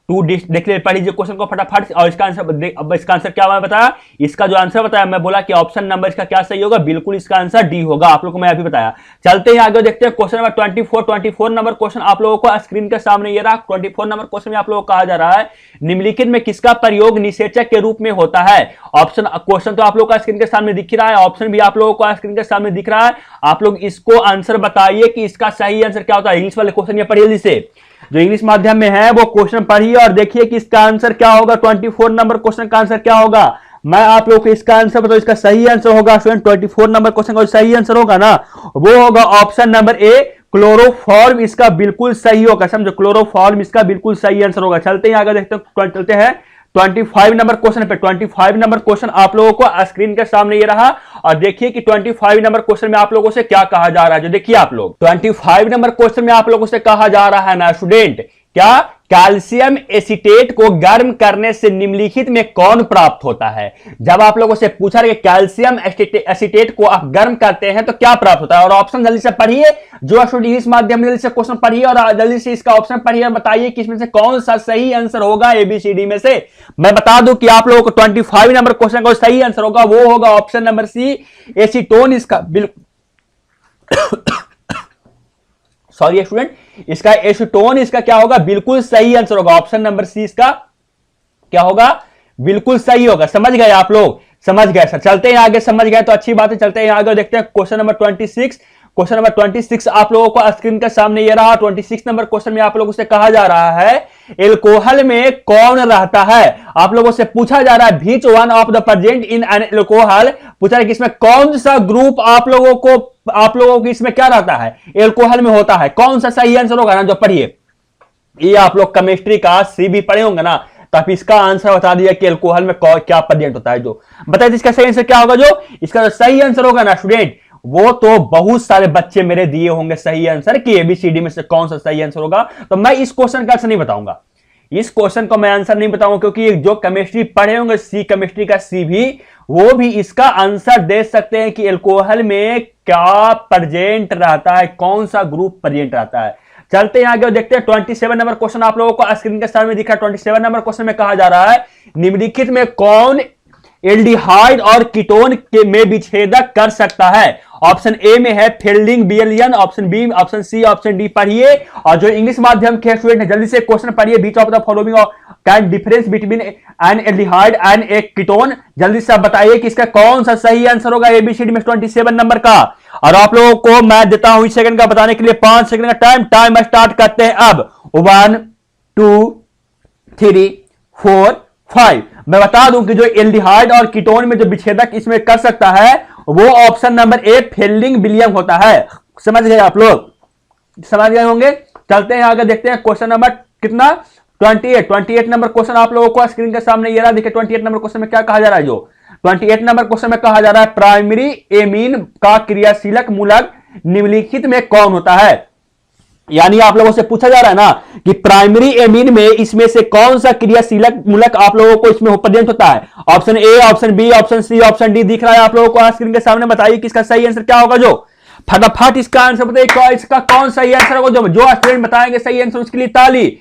to देख ले, पढ़ लीजिए क्वेश्चन को फटाफट। और इसका आंसर, अब इसका आंसर क्या मैं बताया, इसका जो आंसर बताया मैं बोला कि ऑप्शन नंबर इसका क्या सही होगा, बिल्कुल इसका आंसर डी होगा, आप लोगों को मैं अभी बताया। चलते हैं आगे देखते हैं क्वेश्चन नंबर 24 नंबर क्वेश्चन आप लोगों को स्क्रीन के सामने ये रहा। 24 नंबर क्वेश्चन में आप लोगों को कहा जा रहा है निम्नलिखित में किसका प्रयोग निषेचक के रूप में होता है। ऑप्शन, क्वेश्चन तो आप लोगों का स्क्रीन के सामने दिख रहा है, ऑप्शन भी आप लोगों को स्क्रीन के सामने दिख रहा है। आप लोग इसको आंसर बताइए कि इसका सही आंसर क्या होता है। इंग्लिश वाले क्वेश्चन ये पढ़िए, जिसे जो इंग्लिश माध्यम में है वो क्वेश्चन पढ़िए और देखिए कि इसका आंसर क्या होगा। 24 नंबर क्वेश्चन का आंसर क्या होगा, मैं आप लोगों को इसका आंसर बताऊं। इसका सही आंसर होगा स्टूडेंट 24 नंबर क्वेश्चन का सही आंसर होगा ना, वो होगा ऑप्शन नंबर ए, क्लोरोफॉर्म इसका बिल्कुल सही होगा, समझो। क्लोरोफॉर्म इसका बिल्कुल सही आंसर होगा। चलते हैं आगे देखते हैं, चलते हैं 25 नंबर क्वेश्चन पे। 25 नंबर क्वेश्चन आप लोगों को स्क्रीन के सामने ये रहा और देखिए कि 25 नंबर क्वेश्चन में आप लोगों से क्या कहा जा रहा है। जो देखिए आप लोग 25 नंबर क्वेश्चन में आप लोगों से कहा जा रहा है ना स्टूडेंट, क्या कैल्शियम एसीटेट को गर्म करने से निम्नलिखित में कौन प्राप्त होता है। जब आप लोगों से पूछा कि कैल्शियम एसीटेट को आप गर्म करते हैं तो क्या प्राप्त होता है, और ऑप्शन जल्दी से पढ़िए, जो स्टूडेंट इंग्लिश माध्यम में जल्दी से क्वेश्चन पढ़िए और जल्दी से इसका ऑप्शन पढ़िए और बताइए कि इसमें से कौन सा सही आंसर होगा ABCD में से। मैं बता दूं कि आप लोगों को 25 नंबर क्वेश्चन का सही आंसर होगा वो होगा ऑप्शन नंबर सी, एसीटोन इसका बिल्कुल सॉरी स्टूडेंट, इसका एसीटोन इसका क्या होगा, बिल्कुल सही आंसर होगा। ऑप्शन नंबर सी इसका क्या होगा, बिल्कुल सही होगा। समझ गए आप लोग, समझ गए सर। चलते हैं आगे, समझ गए तो अच्छी बात है। चलते हैं आगे और देखते हैं क्वेश्चन नंबर 26। क्वेश्चन नंबर 26 आप लोगों को स्क्रीन के सामने ये रहा। 26 नंबर क्वेश्चन में आप लोगों से कहा जा रहा है एल्कोहल में कौन रहता है। आप लोगों से पूछा जा रहा है which one of the present in an alcohol, पूछा है कि इसमें कौन सा ग्रुप आप लोगों को इसमें क्या रहता है, एल्कोहल में होता है। कौन सा सही आंसर होगा ना, जो पढ़िए ये आप लोग केमिस्ट्री का सी भी पढ़े होंगे ना, तो आप इसका आंसर बता दिया कि एल्कोहल में क्या प्रेजेंट होता है। जो बताइए इसका सही आंसर क्या होगा, जो इसका सही आंसर होगा ना स्टूडेंट, वो तो बहुत सारे बच्चे मेरे दिए होंगे सही आंसर कि एबीसीडी में से कौन सा सही आंसर होगा। तो मैं इस क्वेश्चन का आंसर नहीं बताऊंगा, इस क्वेश्चन को मैं आंसर नहीं बताऊंगा, क्योंकि जो केमिस्ट्री पढ़े होंगे सी, केमिस्ट्री का सी भी, वो भी इसका आंसर दे सकते हैं कि एल्कोहल में क्या प्रेजेंट रहता है, कौन सा ग्रुप प्रेजेंट रहता है। चलते हैं आगे और देखते हैं 27 नंबर क्वेश्चन आप लोगों को स्क्रीन के सामने दिखा। 27 नंबर क्वेश्चन में कहा जा रहा है निम्नलिखित में कौन एल्डिहाइड और कीटोन के में विच्छेदक कर सकता है। ऑप्शन ए में है फील्डिंग बिलियन, option B, option C, option D पढ़िए। और जो इंग्लिश माध्यम के स्टूडेंट है जल्दी से क्वेश्चन पढ़िए। Which of the following can difference between an aldehyde and a ketone, जल्दी से आप बताइए कि इसका कौन सा सही आंसर होगा एबीसीडी में 27 नंबर का। और आप लोगों को मैं देता हूं इस सेकंड का बताने के लिए 5 सेकंड का टाइम स्टार्ट करते हैं अब। 1 2 3 4 5। मैं बता दूं कि जो एल्डिहाइड और कीटोन में जो विच्छेदक इसमें कर सकता है वो ऑप्शन नंबर ए फील्डिंग बिलियम होता है। समझ गए आप लोग, समझ गए होंगे। चलते हैं आगे देखते हैं क्वेश्चन नंबर कितना, 28 नंबर क्वेश्चन आप लोगों को स्क्रीन के सामने ये रहा। देखिए 28 नंबर क्वेश्चन में क्या कहा जा रहा है, जो 28 नंबर क्वेश्चन में कहा जा रहा है प्राइमरी एमीन का क्रियाशीलक मूलक निम्नलिखित में कौन होता है। यानी आप लोगों से पूछा जा रहा है ना कि प्राइमरी एमीन में इसमें से कौन सा क्रियाशीलक मूलक आप लोगों को इसमें प्रेजेंट होता है। Option A, option B, option C, option D दिख रहा है आप लोगों को स्क्रीन के सामने। बताइए कि इसका सही आंसर क्या होगा, जो फटाफट इसका आंसर बताइए, इसका कौन सही आंसर होगा। जो स्टूडेंट बताएंगे सही आंसर उसके लिए ताली।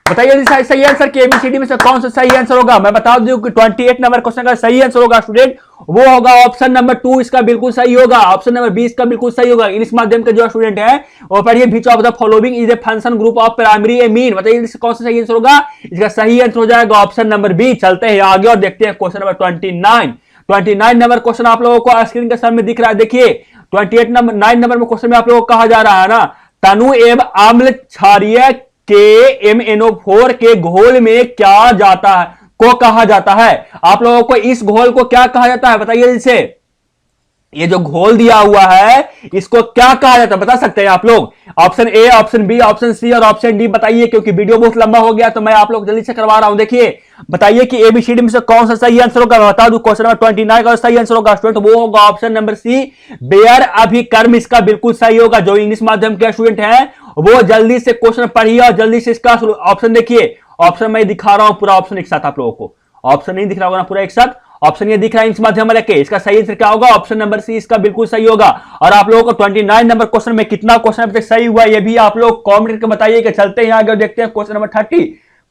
बताइए सही आंसर के एबीसीडी में से कौन सा सही आंसर होगा। मैं बता दूं कि 28 नंबर क्वेश्चन का सही आंसर होगा स्टूडेंट, वो होगा ऑप्शन नंबर 2, इसका बिल्कुल सही होगा। ऑप्शन नंबर 20 का बिल्कुल सही होगा। इंग्लिश माध्यम के जो स्टूडेंट है वो पढ़िए which of the following is a function group of primary amine. बताइए इसका कौन सा सही आंसर होगा, इसका सही आंसर हो जाएगा ऑप्शन नंबर बी। चलते हैं आगे और देखते हैं क्वेश्चन नंबर 29 नंबर क्वेश्चन आप लोगों को स्क्रीन के सामने दिख रहा है। देखिए 28 नंबर में क्वेश्चन में आप लोगों को कहा जा रहा है ना तनु एवं अम्ल क्षारीय के MnO4 के घोल में क्या जाता है को कहा जाता है। आप लोगों को इस घोल को क्या कहा जाता है बताइए इसे, ये जो घोल दिया हुआ है इसको क्या कहा जाता है बता सकते हैं आप लोग। Option A, option B, option C और ऑप्शन डी बताइए, क्योंकि वीडियो बहुत लंबा हो गया तो मैं आप लोग जल्दी से करवा रहा हूं। देखिए बताइए कि एबीसीडी में से कौन सा सही आंसर होगा। मैं बता दूं क्वेश्चन नंबर 29 का सही आंसर होगा स्टूडेंट, वो होगा ऑप्शन नंबर सी बेयर अभिकर्म, इसका बिल्कुल सही होगा। जो इंग्लिश माध्यम के स्टूडेंट है वो जल्दी से क्वेश्चन पढ़िए और जल्दी से इसका ऑप्शन देखिए। ऑप्शन मैं दिखा रहा हूं पूरा ऑप्शन एक साथ आप लोगों को, ऑप्शन नहीं दिख रहा होगा ना पूरा एक साथ, ऑप्शन ये दिख रहा है इंग्लिश माध्यम में, इसका सही आंसर क्या होगा ऑप्शन नंबर सी, इसका बिल्कुल सही होगा। और आप लोगों को 29 नंबर क्वेश्चन में कितना क्वेश्चन अब तक सही हुआ ये भी आप लोग कमेंट करके बताइए। कि चलते हैं आगे और देखते हैं क्वेश्चन नंबर 30।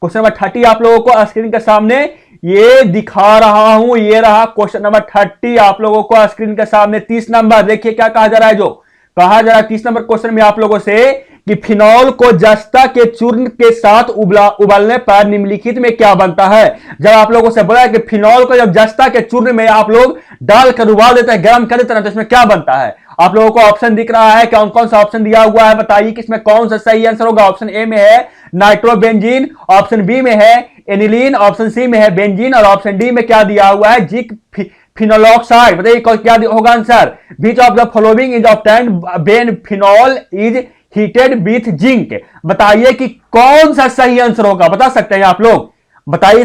क्वेश्चन नंबर 30 आप लोगों को स्क्रीन के सामने ये दिखा रहा हूं, ये रहा क्वेश्चन नंबर 30 आप लोगों को स्क्रीन के सामने। 30 नंबर देखिए क्या कहा जा रहा है, जो कहा जा रहा है 30 नंबर क्वेश्चन में आप लोगों से कि फिनॉल को जस्ता के चूर्ण के साथ उबालने पर निम्नलिखित में क्या बनता है। जब आप लोगों से बोला है कि फिनॉल को जब जस्ता के चूर्ण में आप लोग डालकर उबाल देते हैं, गर्म कर देते हैं, तो इसमें क्या बनता है। आप लोगों को ऑप्शन दिख रहा है, कौन कौन सा ऑप्शन दिया हुआ है बताइए कि इसमें कौन सा सही आंसर होगा। ऑप्शन ए में है नाइट्रोबेंजीन, ऑप्शन बी में है एनिलीन, ऑप्शन सी में है बेंजीन और ऑप्शन डी में क्या दिया हुआ है जिंक फिनोलॉक्साइड। बताइए क्या होगा answer. Which of the following is obtained when phenol is heated with zinc. बताइए कि कौन सा सही आंसर होगा, बता सकते हैं आप लोग। बताइए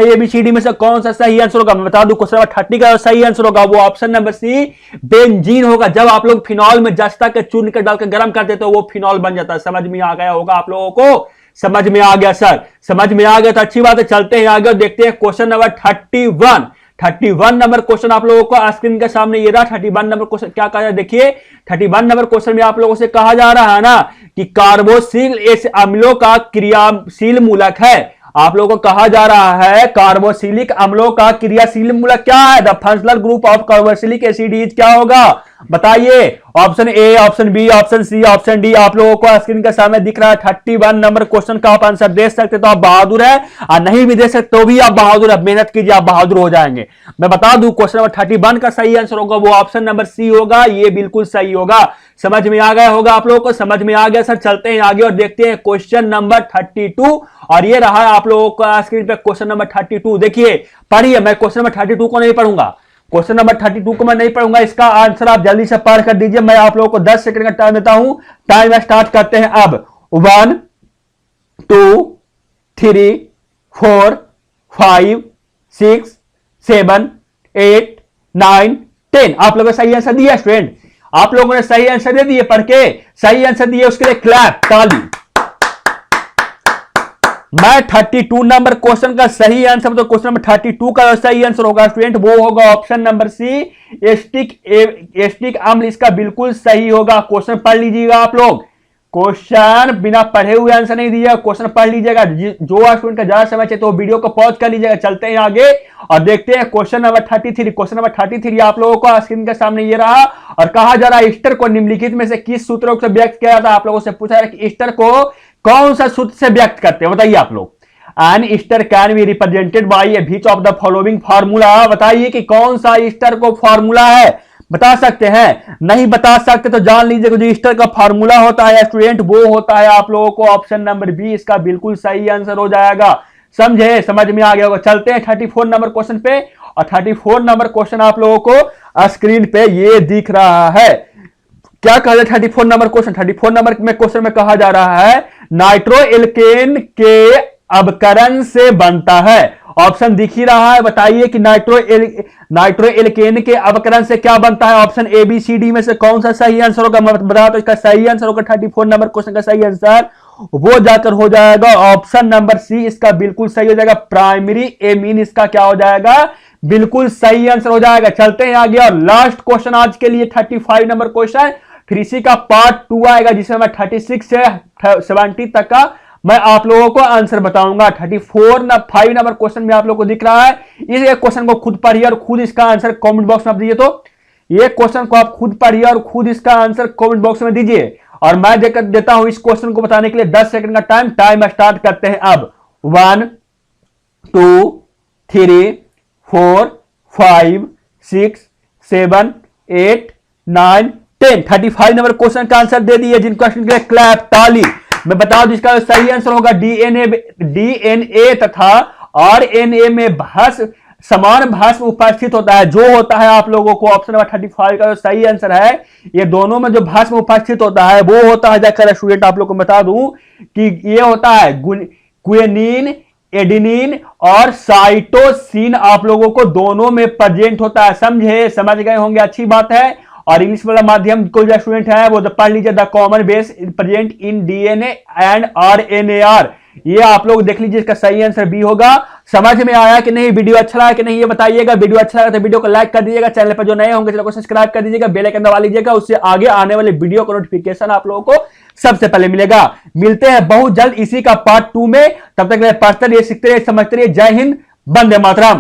एबीसीडी में से कौन सा सही आंसर होगा। मैं बता दूं क्वेश्चन नंबर 30 का सही आंसर होगा वो ऑप्शन नंबर सी बेंजीन होगा। जब आप लोग फिनॉल में जस्ता के चूर्ण कर डालकर गर्म करते तो वो फिनॉल बन जाता है। समझ में आ गया होगा आप लोगों को, समझ में आ गया सर, समझ में आ गया तो अच्छी बात है। चलते हैं आगे और देखते हैं क्वेश्चन नंबर 31 नंबर क्वेश्चन आप लोगों को स्क्रीन के सामने ये रहा। 31 नंबर क्वेश्चन क्या कहा जाए, देखिए 31 नंबर क्वेश्चन में आप लोगों से कहा जा रहा है ना कि कार्बोक्सिल इस अम्लों का क्रियाशील मूलक है। आप लोगों को कहा जा रहा है कार्बोक्सिलिक अम्लों का क्रियाशील मूलक क्या है। The functional group of carboxylic acid is क्या होगा। बताइए, option A, option B, option C, option D. आप लोगों को स्क्रीन के सामने दिख रहा है 31 नंबर क्वेश्चन का आप आंसर दे सकते तो आप बहादुर है, और नहीं भी दे सकते तो भी आप बहादुर है। मेहनत कीजिए, आप बहादुर हो जाएंगे। मैं बता दूं, क्वेश्चन नंबर 31 का सही आंसर होगा वो ऑप्शन नंबर सी होगा। ये बिल्कुल सही होगा। समझ में आ गया होगा आप लोगों को? समझ में आ गया सर। चलते हैं आगे और देखते हैं क्वेश्चन नंबर 32। और ये रहा आप लोगों का स्क्रीन पे क्वेश्चन नंबर 32। देखिए, पढ़िए। मैं क्वेश्चन नंबर 32 को नहीं पढ़ूंगा, क्वेश्चन नंबर 32 को मैं नहीं पढ़ूंगा। इसका आंसर आप जल्दी से पढ़ कर दीजिए। मैं आप लोगों को 10 सेकंड का टाइम देता हूं। टाइम स्टार्ट करते हैं अब। 1 2 3 4 5 6 7 8 9 10। आप लोगों ने सही आंसर दिया स्टूडेंट, आप लोगों ने सही आंसर दे दिए। पढ़ के सही आंसर दिए, उसके लिए क्लैप, ताली। मैं 32 नंबर क्वेश्चन का सही आंसर, तो क्वेश्चन नंबर 32 का सही आंसर होगा स्टूडेंट, वो होगा ऑप्शन नंबर सी, एस्टिक अम्ल। इसका बिल्कुल सही होगा। क्वेश्चन पढ़ लीजिएगा आप लोग। क्वेश्चन बिना पढ़े हुए आंसर नहीं दिया, क्वेश्चन पढ़ लीजिएगा। जो स्टूडेंट का ज्यादा समय चाहिए तो वीडियो को पॉज कर लीजिएगा। चलते हैं आगे और देखते हैं क्वेश्चन नंबर 33। क्वेश्चन नंबर 33 आप लोगों को स्क्रीन के सामने ये रहा, और कहा जा रहा है ईस्टर को निम्नलिखित में से किस सूत्रों से व्यक्त किया जाता है। आप लोगों से पूछा है कि ईस्टर को कौन सा सूत्र से व्यक्त करते हैं, बताइए आप लोग। An ester can be represented by a which of the following formula. बताइए कि कौन सा ईस्टर को फार्मूला है, बता सकते हैं? नहीं बता सकते तो जान लीजिए, जो ईस्टर का फार्मूला होता है स्टूडेंट, वो होता है आप लोगों को ऑप्शन नंबर बी। इसका बिल्कुल सही आंसर हो जाएगा। समझे? समझ में आ गया होगा। चलते हैं 34 नंबर क्वेश्चन पे, और 34 नंबर क्वेश्चन आप लोगों को स्क्रीन पे ये दिख रहा है। क्या कहा जाए 34 नंबर क्वेश्चन? 34 नंबर में क्वेश्चन में कहा जा रहा है नाइट्रोएल्केन के अवकरण से बनता है। ऑप्शन दिख ही रहा है। बताइए कि नाइट्रोएल्केन के अवकरण से क्या बनता है। Option A B C D में से कौन सा सही आंसर होगा? मैं बता तो इसका सही आंसर होगा 34 नंबर क्वेश्चन का सही आंसर वो जाकर हो जाएगा ऑप्शन नंबर सी। इसका बिल्कुल सही हो जाएगा प्राइमरी एमीन। इसका क्या हो जाएगा? बिल्कुल सही आंसर हो जाएगा। चलते हैं आगे और लास्ट क्वेश्चन आज के लिए 35 नंबर क्वेश्चन। फिर इसी का पार्ट 2 आएगा, जिसमें मैं 36 से 70 तक का मैं आप लोगों को आंसर बताऊंगा। 5 नंबर क्वेश्चन में आप लोगों को दिख रहा है। इस क्वेश्चन को खुद पढ़िए और खुद इसका आंसर कमेंट बॉक्स में आप दीजिए। तो ये क्वेश्चन को आप खुद पढ़िए और खुद इसका आंसर कमेंट बॉक्स में दीजिए। और मैं देता हूं इस क्वेश्चन को बताने के लिए 10 सेकंड का टाइम। टाइम स्टार्ट करते हैं अब। 1 2 3 4 5 6 7 8 9 10। 35 नंबर क्वेश्चन का आंसर दे दिए। जिन क्वेश्चन के लिए क्लैप, ताली। मैं बता दूं इसका सही आंसर होगा डीएनए तथा आरएनए में समान भस्म उपस्थित होता है। जो होता है आप लोगों को ऑप्शन नंबर 35 का जो सही आंसर है, ये दोनों में जो भस्म उपस्थित होता है वो होता है, जाकर स्टूडेंट आप लोग को बता दूं कि ये होता है गुएनिन, एडेनिन और साइटोसिन। आप लोगों को दोनों में प्रेजेंट होता है। समझे? समझ गए होंगे, अच्छी बात है। और इंग्लिश वाला माध्यम को जो स्टूडेंट है वो पढ़ लीजिए, the common base present in DNA and RNA are. ये आप लोग देख लीजिए, इसका सही आंसर बी होगा। समझ में आया कि नहीं? वीडियो अच्छा लगा कि नहीं ये बताइएगा। वीडियो अच्छा लगा तो वीडियो को लाइक कर दीजिएगा। चैनल पर जो नए होंगे चैनल को सब्सक्राइब कर दीजिएगा, बेल आइकन दबा लीजिएगा। उससे आगे आने वाले वीडियो का नोटिफिकेशन आप लोगों को सबसे पहले मिलेगा। मिलते हैं बहुत जल्द इसी का पार्ट 2 में। तब तक पढ़ते रहिए, सीखते रहिए, समझते रहिए। जय हिंद, वंदे मातरम।